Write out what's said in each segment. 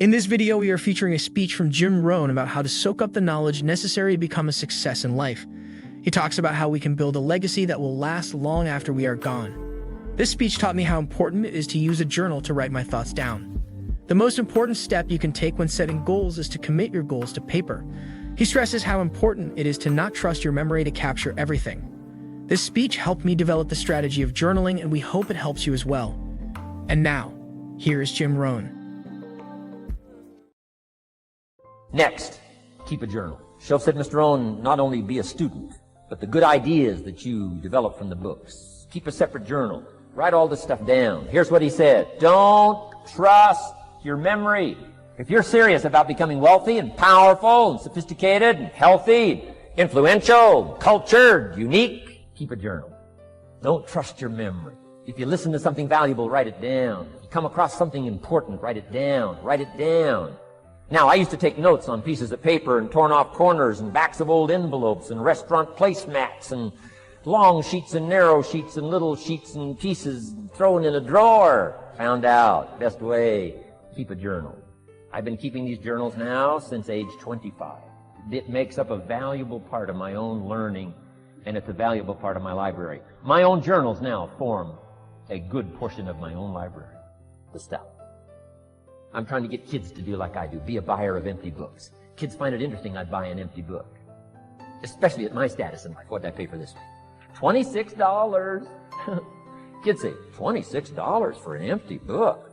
In this video, we are featuring a speech from Rohn about how to soak up the knowledge necessary to become a success in life. He talks about how we can build a legacy that will last long after we are gone. This speech taught me how important it is to use a journal to write my thoughts down. The most important step you can take when setting goals is to commit your goals to paper. He stresses how important it is to not trust your memory to capture everything. This speech helped me develop the strategy of journaling, and we hope it helps you as well. And now, here is Rohn. Next, keep a journal. Shelf said, Mr. Rohn, not only be a student, but the good ideas that you develop from the books. Keep a separate journal. Write all this stuff down. Here's what he said. Don't trust your memory. If you're serious about becoming wealthy and powerful and sophisticated and healthy, influential, cultured, unique, keep a journal. Don't trust your memory. If you listen to something valuable, write it down. If you come across something important, write it down. Write it down. Now, I used to take notes on pieces of paper and torn off corners and backs of old envelopes and restaurant placemats and long sheets and narrow sheets and little sheets and pieces thrown in a drawer. Found out, best way, keep a journal. I've been keeping these journals now since age 25. It makes up a valuable part of my own learning, and it's a valuable part of my library. My own journals now form a good portion of my own library. The stuff. I'm trying to get kids to do like I do, be a buyer of empty books. Kids find it interesting I buy an empty book, especially at my status in life. What did I pay for this one? $26. Kids say, $26 for an empty book?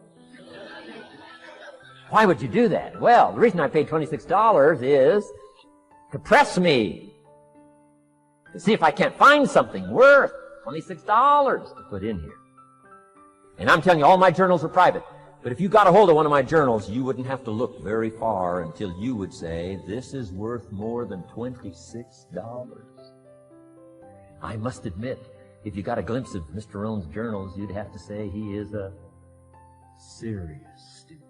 Why would you do that? Well, the reason I paid $26 is to press me, to see if I can't find something worth $26 to put in here. And I'm telling you, all my journals are private. But if you got a hold of one of my journals, you wouldn't have to look very far until you would say, this is worth more than $26. I must admit, if you got a glimpse of Mr. Rohn's journals, you'd have to say he is a serious student.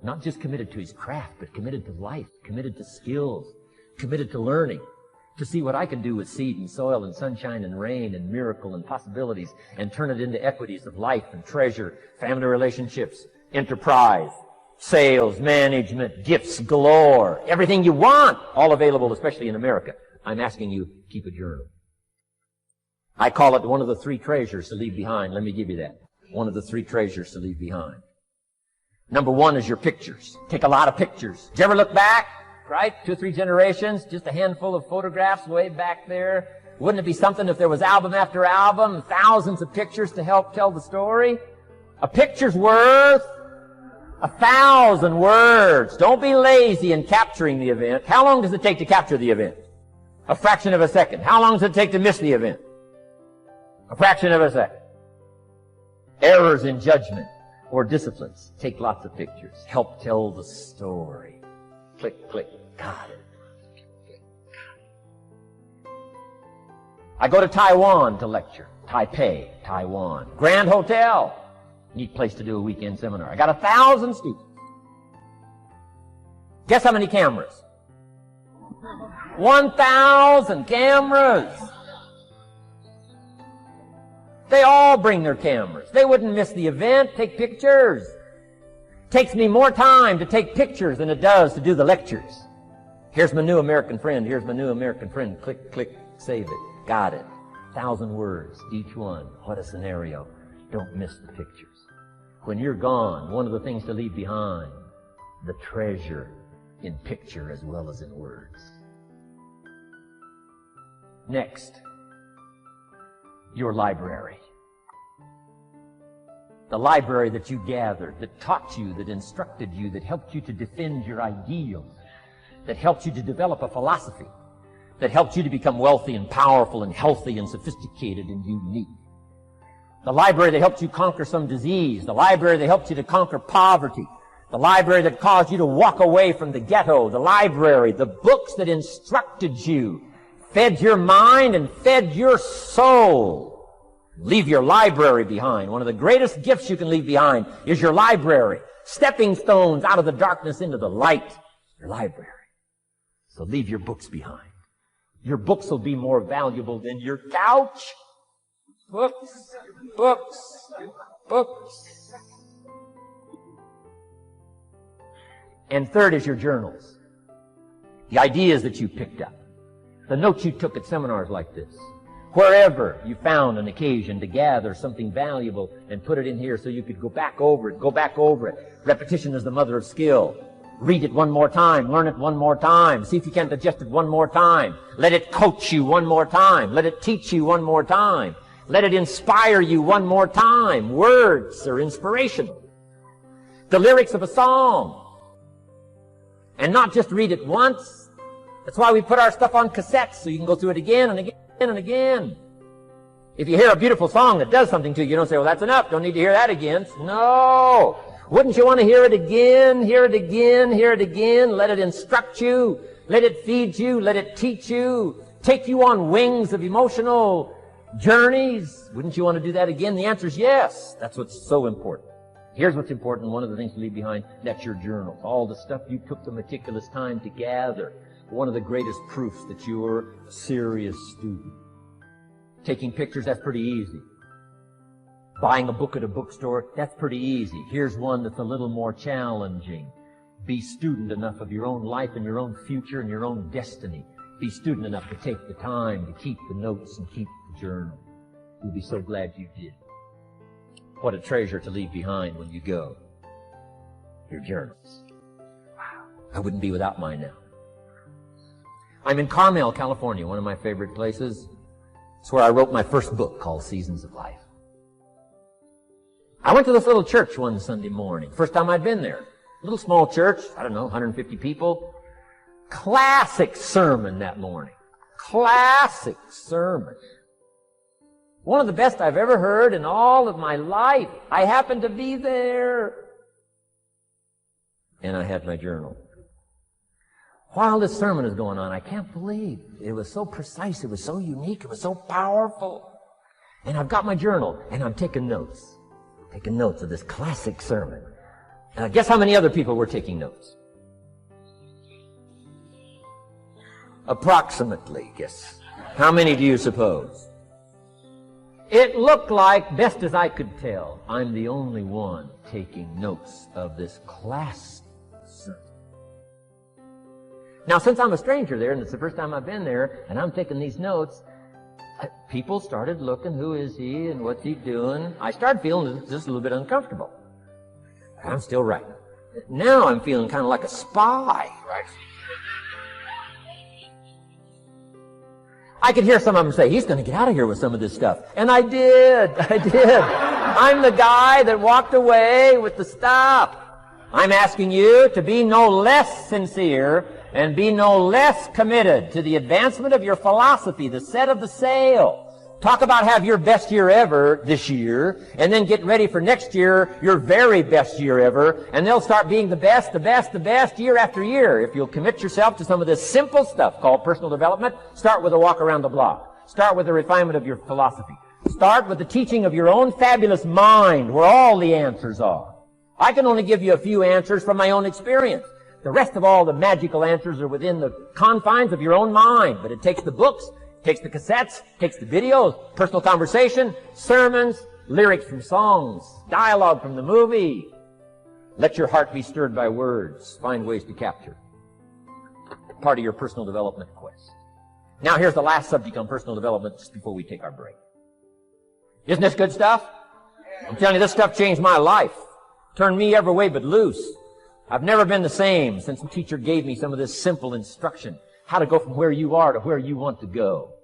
Not just committed to his craft, but committed to life, committed to skills, committed to learning, to see what I can do with seed and soil and sunshine and rain and miracle and possibilities and turn it into equities of life and treasure, family relationships, enterprise, sales, management, gifts galore, everything you want, all available, especially in America. I'm asking you, keep a journal. I call it one of the three treasures to leave behind. Let me give you that. One of the three treasures to leave behind. Number one is your pictures. Take a lot of pictures. Did you ever look back? Right? 2 or 3 generations, just a handful of photographs way back there. Wouldn't it be something if there was album after album, thousands of pictures to help tell the story? A picture's worth 1,000 words. Don't be lazy in capturing the event. How long does it take to capture the event? A fraction of a second. How long does it take to miss the event? A fraction of a second. Errors in judgment or disciplines. Take lots of pictures. Help tell the story. Click, click, got it. I go to Taiwan to lecture. Taipei, Taiwan. Grand Hotel. Neat place to do a weekend seminar. I got 1,000 students. Guess how many cameras? 1,000 cameras. They all bring their cameras. They wouldn't miss the event, take pictures. Takes me more time to take pictures than it does to do the lectures. Here's my new American friend. Here's my new American friend. Click, click, save it. Got it. 1,000 words, each one. What a scenario. Don't miss the pictures. When you're gone, one of the things to leave behind, the treasure in picture as well as in words. Next, your library. The library that you gathered, that taught you, that instructed you, that helped you to defend your ideals, that helped you to develop a philosophy, that helped you to become wealthy and powerful and healthy and sophisticated and unique. The library that helped you conquer some disease, the library that helped you to conquer poverty, the library that caused you to walk away from the ghetto, the library, the books that instructed you, fed your mind and fed your soul. Leave your library behind. One of the greatest gifts you can leave behind is your library. Stepping stones out of the darkness into the light. Your library. So leave your books behind. Your books will be more valuable than your couch. Books, books, books. And third is your journals. The ideas that you picked up. The notes you took at seminars like this. Wherever you found an occasion to gather something valuable and put it in here so you could go back over it. Repetition is the mother of skill. Read it one more time. Learn it one more time. See if you can digest it one more time. Let it coach you one more time. Let it teach you one more time. Let it inspire you one more time. Words are inspirational. The lyrics of a song. And not just read it once. That's why we put our stuff on cassettes so you can go through it again and again and again. If you hear a beautiful song that does something to you, you don't say, well, that's enough. Don't need to hear that again. No. Wouldn't you want to hear it again, hear it again, hear it again? Let it instruct you. Let it feed you. Let it teach you. Take you on wings of emotional journeys. Wouldn't you want to do that again? The answer is yes. That's what's so important. Here's what's important. One of the things to leave behind, that's your journals. All the stuff you took the meticulous time to gather. One of the greatest proofs that you're a serious student. Taking pictures, that's pretty easy. Buying a book at a bookstore, that's pretty easy. Here's one that's a little more challenging. Be student enough of your own life and your own future and your own destiny. Be student enough to take the time to keep the notes and keep the journal. You'll be so glad you did. What a treasure to leave behind when you go. Your journals. Wow. I wouldn't be without mine now. I'm in Carmel, California, one of my favorite places. It's where I wrote my first book called Seasons of Life. I went to this little church one Sunday morning. First time I'd been there. Little small church, I don't know, 150 people. Classic sermon that morning. Classic sermon. One of the best I've ever heard in all of my life. I happened to be there. And I had my journal. While this sermon is going on, I can't believe it was so precise, it was so unique, it was so powerful. And I've got my journal, and I'm taking notes. Taking notes of this classic sermon. Guess how many other people were taking notes? Approximately, guess. How many do you suppose? It looked like, best as I could tell, I'm the only one taking notes of this classic sermon. Now, since I'm a stranger there, and it's the first time I've been there, and I'm taking these notes, people started looking, who is he and what's he doing? I started feeling just a little bit uncomfortable. I'm still writing. Now I'm feeling kind of like a spy, right? I could hear some of them say, he's going to get out of here with some of this stuff. And I did. I'm the guy that walked away with the stuff. I'm asking you to be no less sincere and be no less committed to the advancement of your philosophy, the set of the sail. Talk about have your best year ever this year, and then get ready for next year, your very best year ever, and they'll start being the best year after year. If you'll commit yourself to some of this simple stuff called personal development, start with a walk around the block. Start with the refinement of your philosophy. Start with the teaching of your own fabulous mind, where all the answers are. I can only give you a few answers from my own experience. The rest of all the magical answers are within the confines of your own mind. But it takes the books, it takes the cassettes, it takes the videos, personal conversation, sermons, lyrics from songs, dialogue from the movie. Let your heart be stirred by words. Find ways to capture. Part of your personal development quest. Now here's the last subject on personal development just before we take our break. Isn't this good stuff? I'm telling you, this stuff changed my life. Turned me every way but loose. I've never been the same since the teacher gave me some of this simple instruction. How to go from where you are to where you want to go.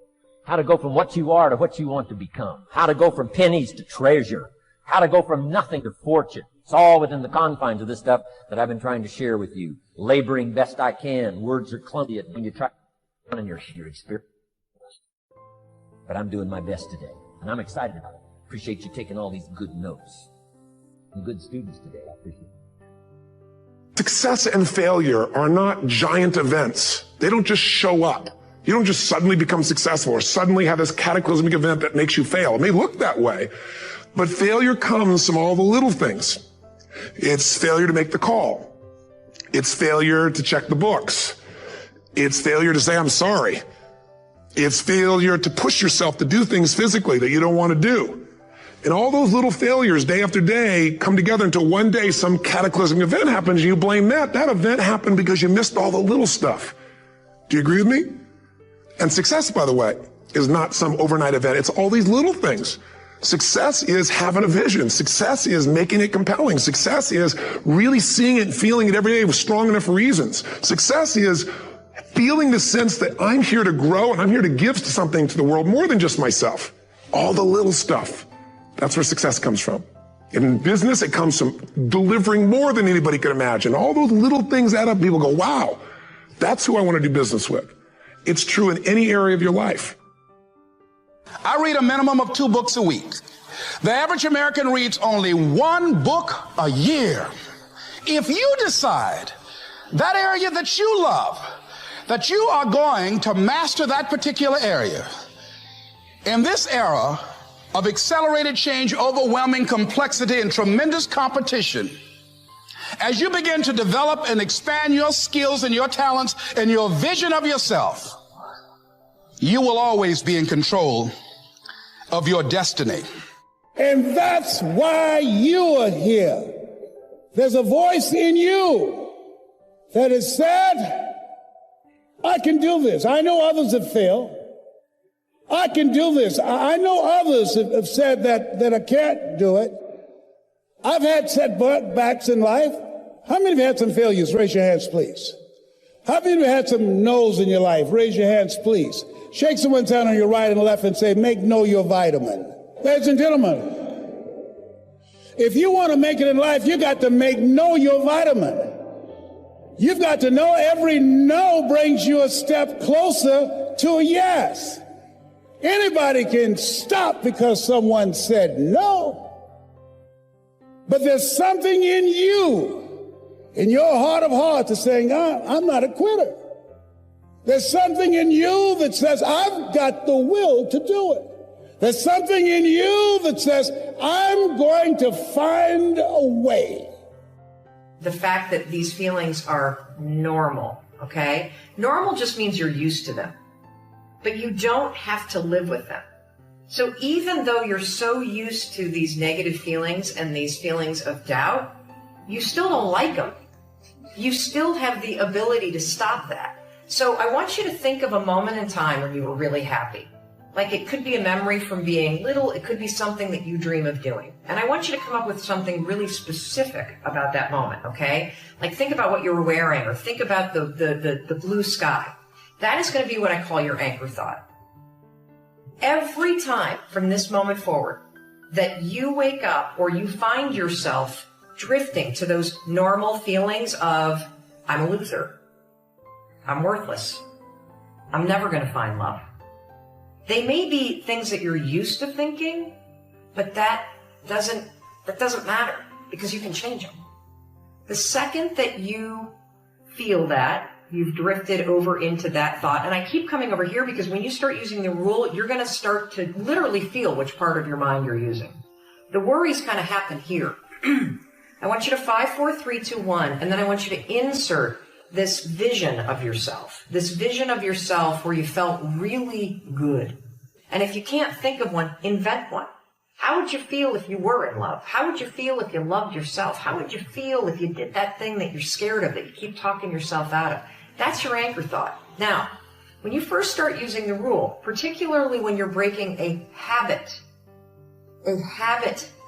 How to go from what you are to what you want to become. How to go from pennies to treasure. How to go from nothing to fortune. It's all within the confines of this stuff that I've been trying to share with you. Laboring best I can. Words are clumsy when you try in your experience. But I'm doing my best today. And I'm excited about it. Appreciate you taking all these good notes. And good students today. I appreciate it. Success and failure are not giant events. They don't just show up. You don't just suddenly become successful or suddenly have this cataclysmic event that makes you fail. It may look that way, but failure comes from all the little things. It's failure to make the call. It's failure to check the books. It's failure to say, I'm sorry. It's failure to push yourself to do things physically that you don't want to do. And all those little failures day after day come together until one day some cataclysmic event happens and you blame that. That event happened because you missed all the little stuff. Do you agree with me? And success, by the way, is not some overnight event. It's all these little things. Success is having a vision. Success is making it compelling. Success is really seeing it and feeling it every day with strong enough reasons. Success is feeling the sense that I'm here to grow and I'm here to give something to the world more than just myself. All the little stuff. That's where success comes from. In business, it comes from delivering more than anybody could imagine. All those little things add up. People go, wow, that's who I want to do business with. It's true in any area of your life. I read a minimum of 2 books a week. The average American reads only 1 book a year. If you decide that area that you love, that you are going to master that particular area, in this era of accelerated change, overwhelming complexity, and tremendous competition, as you begin to develop and expand your skills and your talents and your vision of yourself, you will always be in control of your destiny. And that's why you are here. There's a voice in you that has said, I can do this. I know others have failed. I can do this. I know others have said that I can't do it. I've had setbacks in life. How many of you had some failures? Raise your hands, please. How many of you had some no's in your life? Raise your hands, please. Shake someone's hand on your right and left and say, make no your vitamin. Ladies and gentlemen, if you want to make it in life, you got to make no your vitamin. You've got to know every no brings you a step closer to a yes. Anybody can stop because someone said no. But there's something in you, in your heart of hearts, that's saying, I'm not a quitter. There's something in you that says, I've got the will to do it. There's something in you that says, I'm going to find a way. The fact that these feelings are normal, okay? Normal just means you're used to them, but you don't have to live with them. So even though you're so used to these negative feelings and these feelings of doubt, you still don't like them. You still have the ability to stop that. So I want you to think of a moment in time when you were really happy. Like it could be a memory from being little, it could be something that you dream of doing. And I want you to come up with something really specific about that moment, okay? Like think about what you were wearing or think about the blue sky. That is going to be what I call your anchor thought. Every time from this moment forward that you wake up or you find yourself drifting to those normal feelings of, I'm a loser, I'm worthless, I'm never going to find love. They may be things that you're used to thinking, but that doesn't matter because you can change them. The second that you feel that, you've drifted over into that thought, and I keep coming over here because when you start using the rule, you're going to start to literally feel which part of your mind you're using. The worries kind of happen here. I want you to 5, 4, 3, 2, 1, and then I want you to insert this vision of yourself where you felt really good. And if you can't think of one, invent one. How would you feel if you were in love? How would you feel if you loved yourself? How would you feel if you did that thing that you're scared of, that you keep talking yourself out of? That's your anchor thought. Now, when you first start using the rule, particularly when you're breaking a habit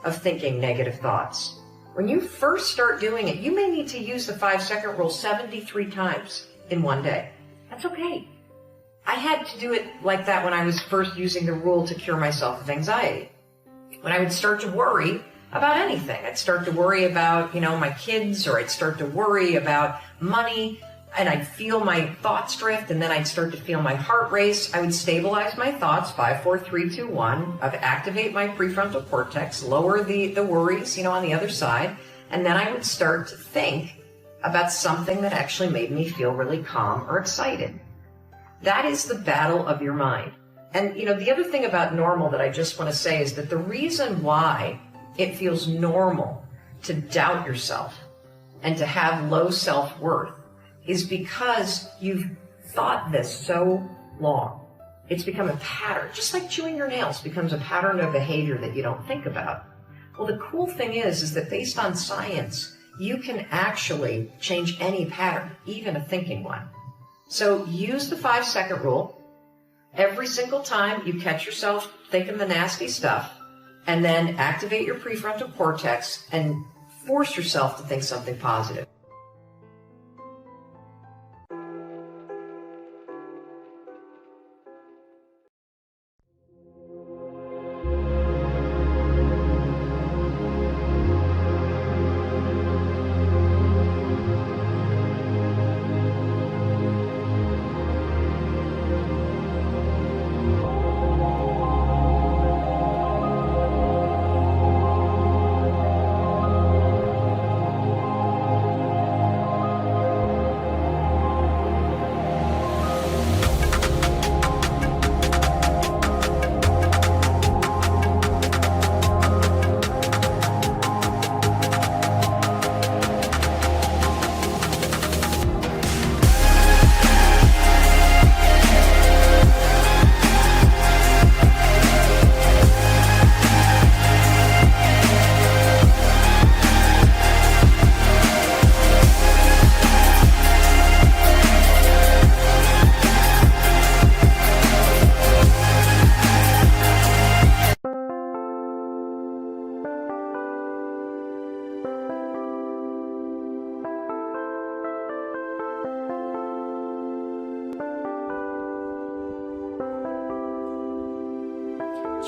of thinking negative thoughts, when you first start doing it, you may need to use the 5-second rule 73 times in one day. That's okay. I had to do it like that when I was first using the rule to cure myself of anxiety. When I would start to worry about anything, I'd start to worry about, my kids, or I'd start to worry about money, and I'd feel my thoughts drift, and then I'd start to feel my heart race. I would stabilize my thoughts, 5, 4, 3, 2, 1. I'd activate my prefrontal cortex, lower the worries, on the other side, and then I would start to think about something that actually made me feel really calm or excited. That is the battle of your mind. And, the other thing about normal that I just want to say is that the reason why it feels normal to doubt yourself and to have low self-worth is because you've thought this so long. It's become a pattern, just like chewing your nails becomes a pattern of behavior that you don't think about. Well, the cool thing is that based on science, you can actually change any pattern, even a thinking one. So use the 5-second rule. Every single time you catch yourself thinking the nasty stuff, and then activate your prefrontal cortex and force yourself to think something positive.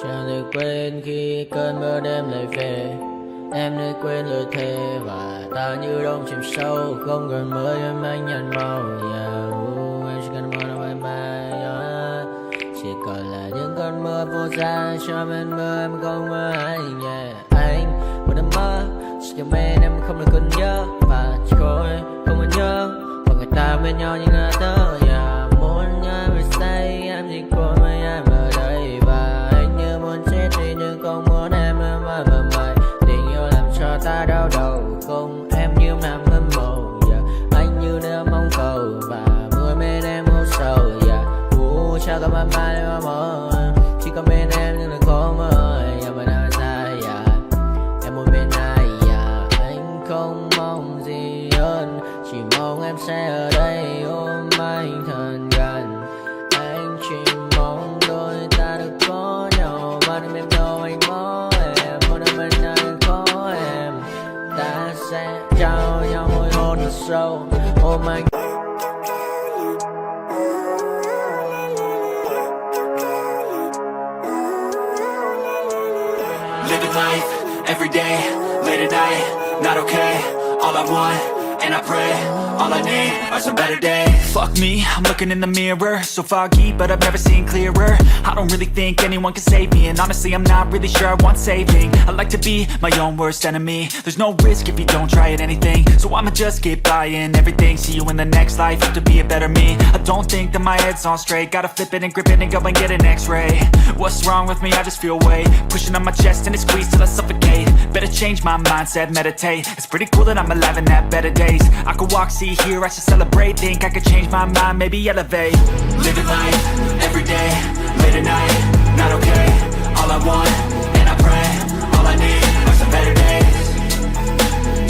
Chẳng được quên khi cơn mưa đêm lại về. Em đã quên lời thề và ta như đông chìm sâu. Không còn mới em anh nhận màu. Em chỉ cần mơ đâu em bay. Chỉ còn là những cơn mưa vô giá. Cho bên mưa em không mơ anh. Anh một đêm mơ. Chỉ cần bên em không được cần nhớ. Và chỉ có em không muốn nhớ. Và người ta bên nhau như ngã tớ. Muốn nhớ về say em chỉ có mấy em ở đây. Và anh như muốn chết đi nhưng không muốn em mơ mày. Tình yêu làm cho ta đau đầu. Không em như nằm hâm mộ. Anh như đeo mong cầu. Và mưa bên em ngủ sầu. Chào cả bạn mai mà mơ. Chỉ có bên em nhưng đừng có mơ. Mà đã ra em muốn bên ai. Anh không mong gì hơn. Chỉ mong em sẽ ở đây ôm anh thật gần. Anh chỉ mong đôi ta được có nhau. Mà đừng em đâu anh có em. Một đêm bên anh có em. Ta sẽ trao nhau môi hôn thật sâu. Ôm anh. Living life, every day, late at night, not okay. All I want, and I pray, all I need are some better days. Fuck me, I'm looking in the mirror, so foggy, but I've never seen clearer. I don't really think anyone can save me, and honestly I'm not really sure I want saving. I like to be my own worst enemy. There's no risk if you don't try at anything, so I'ma just keep buying everything. See you in the next life, have to be a better me. I don't think that my head's on straight. Gotta flip it and grip it and go and get an x-ray. What's wrong with me? I just feel weight pushing on my chest and it squeezes till I suffocate. Better change my mindset, meditate. It's pretty cool that I'm alive and have better days. I could walk, see, hear, I should celebrate. Think I could change my mind, maybe elevate. Living life, every day, late at night, not okay. All I want, and I pray, all I need are some better days.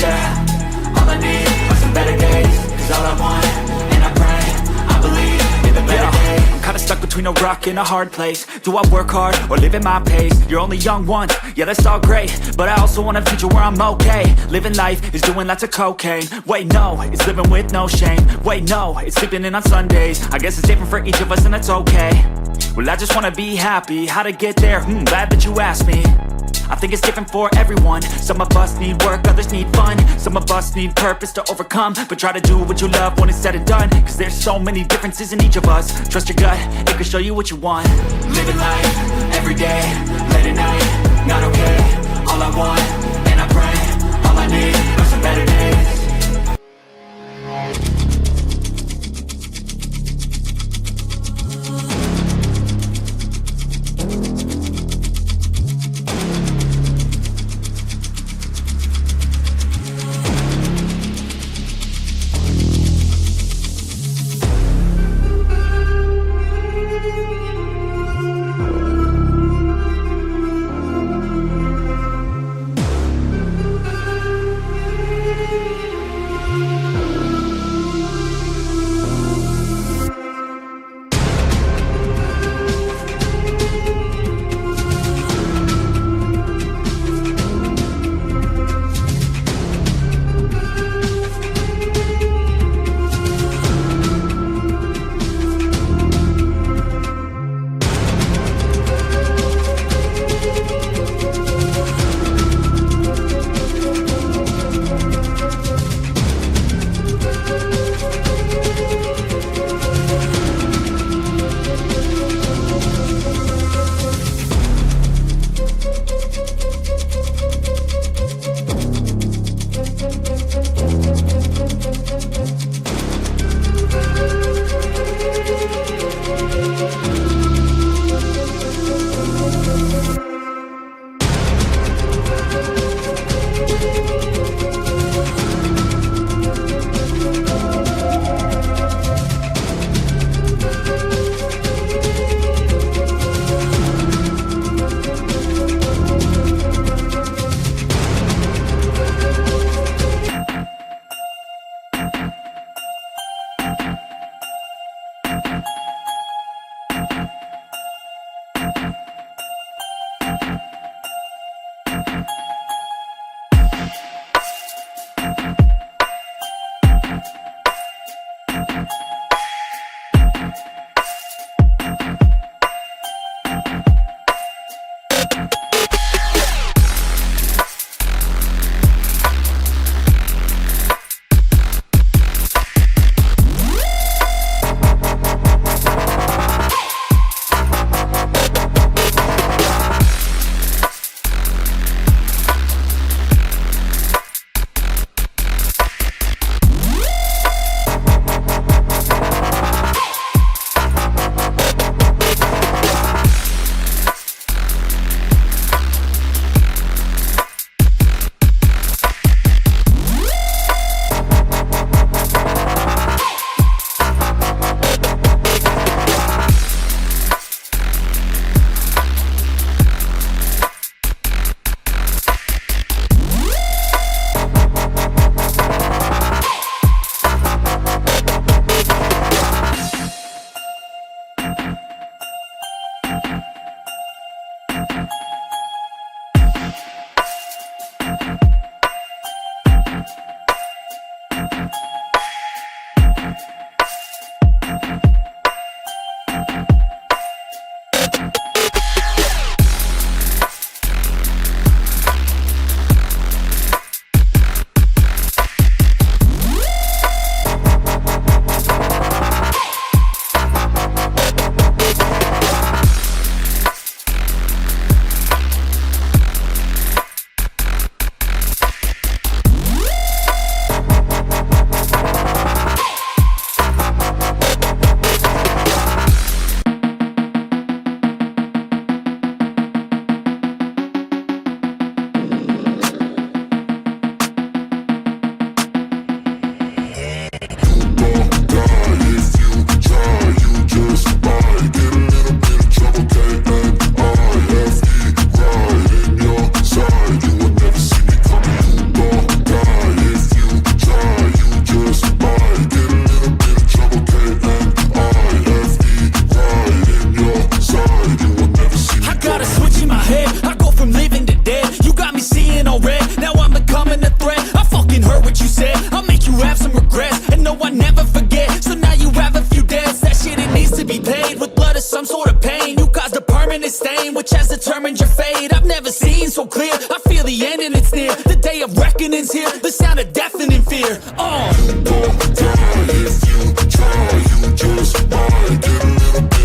Yeah, all I need are some better days. Cause all I want, and I pray, I believe in the better days. I'm kinda stuck between a rock and a hard place. Do I work hard or live at my pace? You're only young once, yeah that's all great, but I also want a future where I'm okay. Living life is doing lots of cocaine. Wait no, it's living with no shame. Wait no, it's sleeping in on Sundays. I guess it's different for each of us and that's okay. Well I just wanna be happy, how to get there? Glad that you asked me. I think it's different for everyone. Some of us need work, others need fun. Some of us need purpose to overcome. But try to do what you love when it's said and done. Cause there's so many differences in each of us. Trust your gut, it can show you what you want. Living life, every day, late at night, not okay. All I want, and I pray, all I need are some better days. Which has determined your fate. I've never seen so clear. I feel the end and it's near. The day of reckoning's here. The sound of deafening fear. You don't die if you try. You just might get a little